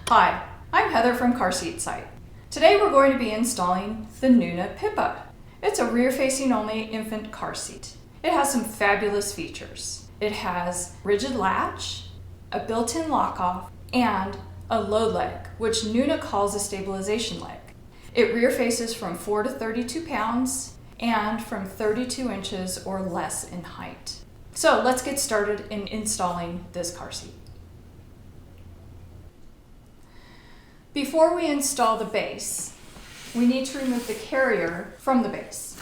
Hi, I'm Heather from Car Seat Site. Today we're going to be installing the Nuna PIPA. It's a rear-facing only infant car seat. It has some fabulous features. It has rigid latch, a built-in lock-off, and a load leg, which Nuna calls a stabilization leg. It rear faces from 4 to 32 pounds and from 32 inches or less in height. So let's get started in installing this car seat. Before we install the base, we need to remove the carrier from the base.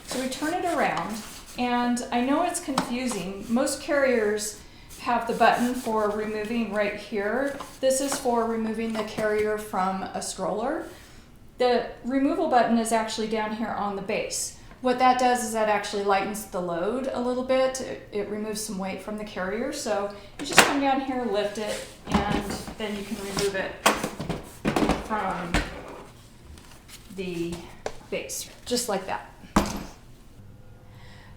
So we turn it around, and I know it's confusing. Most carriers have the button for removing right here. This is for removing the carrier from a stroller. The removal button is actually down here on the base. What that does is that actually lightens the load a little bit. It removes some weight from the carrier. So you just come down here, lift it, and then you can remove it from the base, just like that.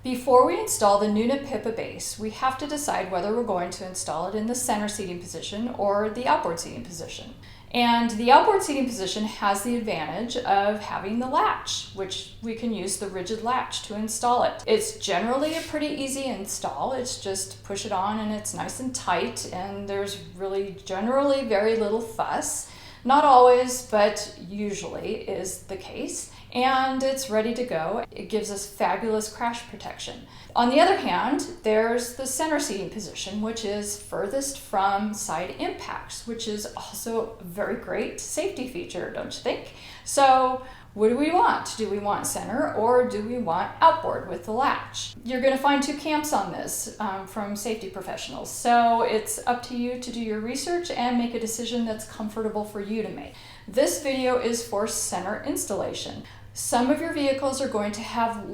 Before we install the Nuna PIPA base, we have to decide whether we're going to install it in the center seating position or the outboard seating position. And the outboard seating position has the advantage of having the latch, which we can use the rigid latch to install it. It's generally a pretty easy install. It's just push it on and it's nice and tight, and there's really generally very little fuss. Not always, but usually is the case. And it's ready to go. It gives us fabulous crash protection. On the other hand, there's the center seating position, which is furthest from side impacts, which is also a very great safety feature, don't you think? So what do we want? Do we want center or do we want outboard with the latch? You're going to find two camps on this from safety professionals. So it's up to you to do your research and make a decision that's comfortable for you to make. This video is for center installation. Some of your vehicles are going to have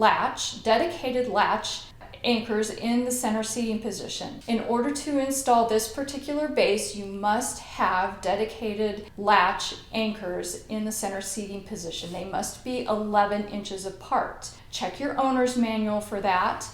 dedicated latch anchors in the center seating position. In order to install this particular base, you must have dedicated latch anchors in the center seating position. They must be 11 inches apart. Check your owner's manual for that,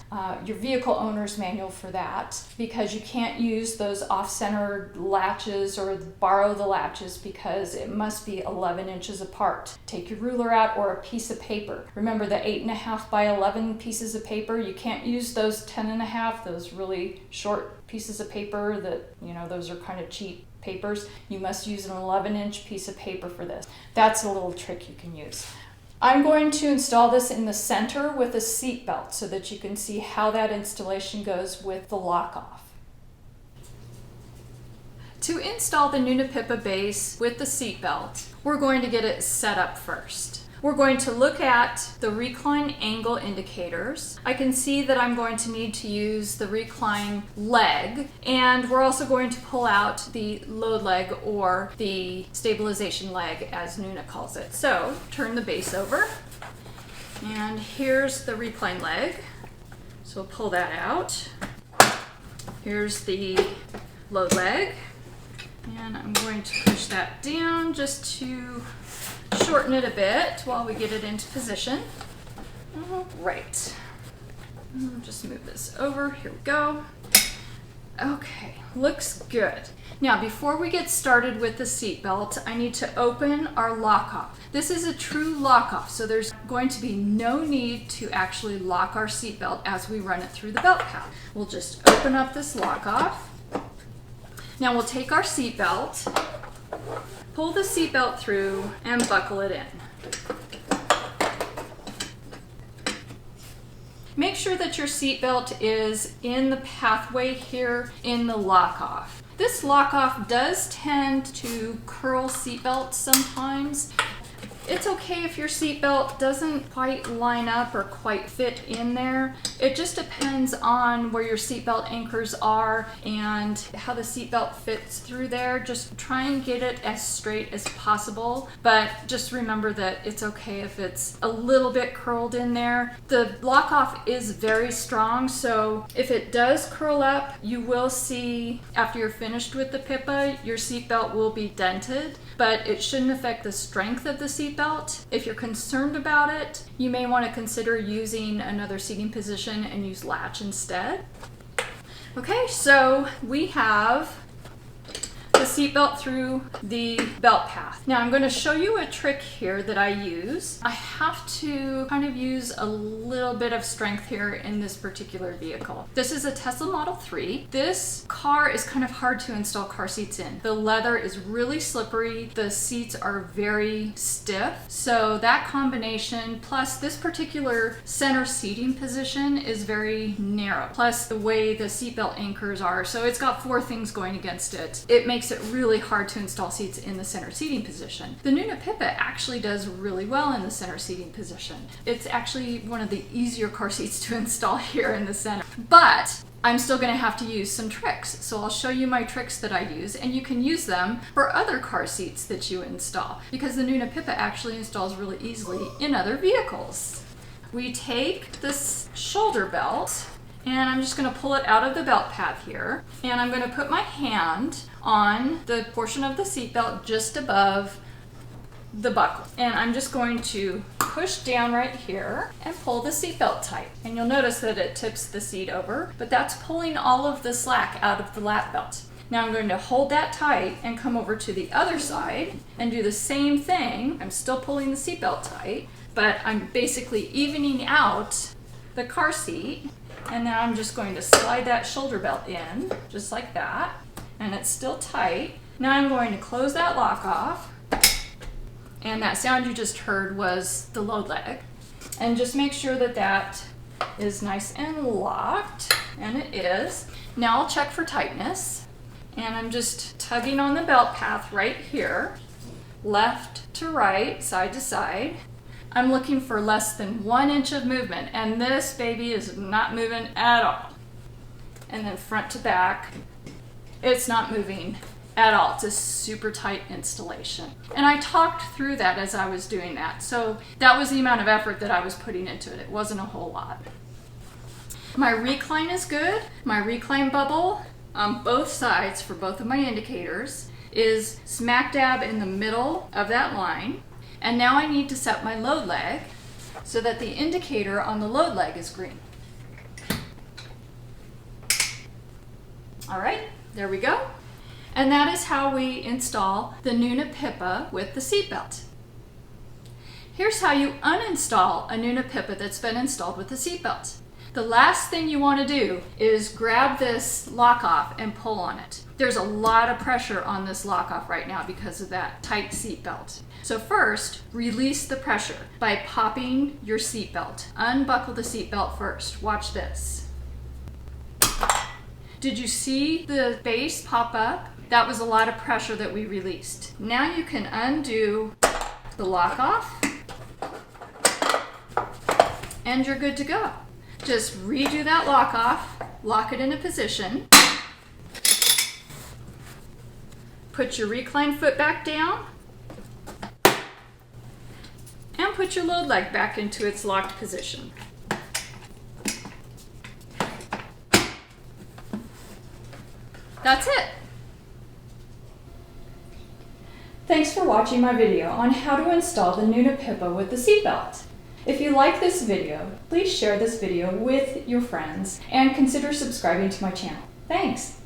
your vehicle owner's manual for that, because you can't use those off-center latches or borrow the latches because it must be 11 inches apart. Take your ruler out or a piece of paper. Remember the 8.5 by 11 pieces of paper? You can't use those 10.5, those really short pieces of paper that, those are kind of cheap papers. You must use an 11-inch piece of paper for this. That's a little trick you can use. I'm going to install this in the center with a seat belt so that you can see how that installation goes with the lock-off. To install the Nuna PIPA base with the seat belt, we're going to get it set up first. We're going to look at the recline angle indicators. I can see that I'm going to need to use the recline leg, and we're also going to pull out the load leg or the stabilization leg as Nuna calls it. So turn the base over, and here's the recline leg. So we'll pull that out. Here's the load leg, and I'm going to push that down just to shorten it a bit while we get it into position. All right. Just move this over. Here we go. Okay, looks good. Now, before we get started with the seatbelt, I need to open our lock-off. This is a true lock-off, so there's going to be no need to actually lock our seatbelt as we run it through the belt path. We'll just open up this lock-off. Now we'll take our seatbelt, pull the seatbelt through, and buckle it in. Make sure that your seatbelt is in the pathway here in the lock-off. This lock-off does tend to curl seatbelts sometimes. It's okay if your seatbelt doesn't quite line up or quite fit in there. It just depends on where your seatbelt anchors are and how the seatbelt fits through there. Just try and get it as straight as possible, but just remember that it's okay if it's a little bit curled in there. The lock-off is very strong, so if it does curl up, you will see after you're finished with the PIPA, your seatbelt will be dented, but it shouldn't affect the strength of the seatbelt. If you're concerned about it, you may want to consider using another seating position and use latch instead. Okay, so we have the seatbelt through the belt path. Now I'm going to show you a trick here that I use. I have to kind of use a little bit of strength here in this particular vehicle. This is a Tesla Model 3. This car is kind of hard to install car seats in. The leather is really slippery. The seats are very stiff. So that combination, plus this particular center seating position is very narrow. Plus the way the seatbelt anchors are. So it's got four things going against it. It makes it really hard to install seats in the center seating position. The Nuna PIPA actually does really well in the center seating position. It's actually one of the easier car seats to install here in the center. But I'm still going to have to use some tricks. So I'll show you my tricks that I use, and you can use them for other car seats that you install, because the Nuna PIPA actually installs really easily in other vehicles. We take this shoulder belt, and I'm just going to pull it out of the belt path here, and I'm going to put my hand on the portion of the seat belt just above the buckle, and I'm just going to push down right here and pull the seatbelt tight. And you'll notice that it tips the seat over, but that's pulling all of the slack out of the lap belt. Now I'm going to hold that tight and come over to the other side and do the same thing. I'm still pulling the seatbelt tight, but I'm basically evening out the car seat. And now I'm just going to slide that shoulder belt in, just like that. And it's still tight. Now I'm going to close that lock off. And that sound you just heard was the load leg. And just make sure that that is nice and locked. And it is. Now I'll check for tightness. And I'm just tugging on the belt path right here. Left to right, side to side. I'm looking for less than 1 inch of movement, and this baby is not moving at all. And then front to back, it's not moving at all. It's a super tight installation. And I talked through that as I was doing that. So that was the amount of effort that I was putting into it. It wasn't a whole lot. My recline is good. My recline bubble on both sides for both of my indicators is smack dab in the middle of that line. And now I need to set my load leg so that the indicator on the load leg is green. All right, there we go. And that is how we install the Nuna PIPA with the seatbelt. Here's how you uninstall a Nuna PIPA that's been installed with the seatbelt. The last thing you want to do is grab this lock-off and pull on it. There's a lot of pressure on this lock-off right now because of that tight seatbelt. So first, release the pressure by popping your seatbelt. Unbuckle the seatbelt first. Watch this. Did you see the base pop up? That was a lot of pressure that we released. Now you can undo the lock-off, and you're good to go. Just redo that lock off, lock it into position, put your recline foot back down, and put your load leg back into its locked position. That's it. Thanks for watching my video on how to install the Nuna PIPA with the seatbelt. If you like this video, please share this video with your friends and consider subscribing to my channel. Thanks!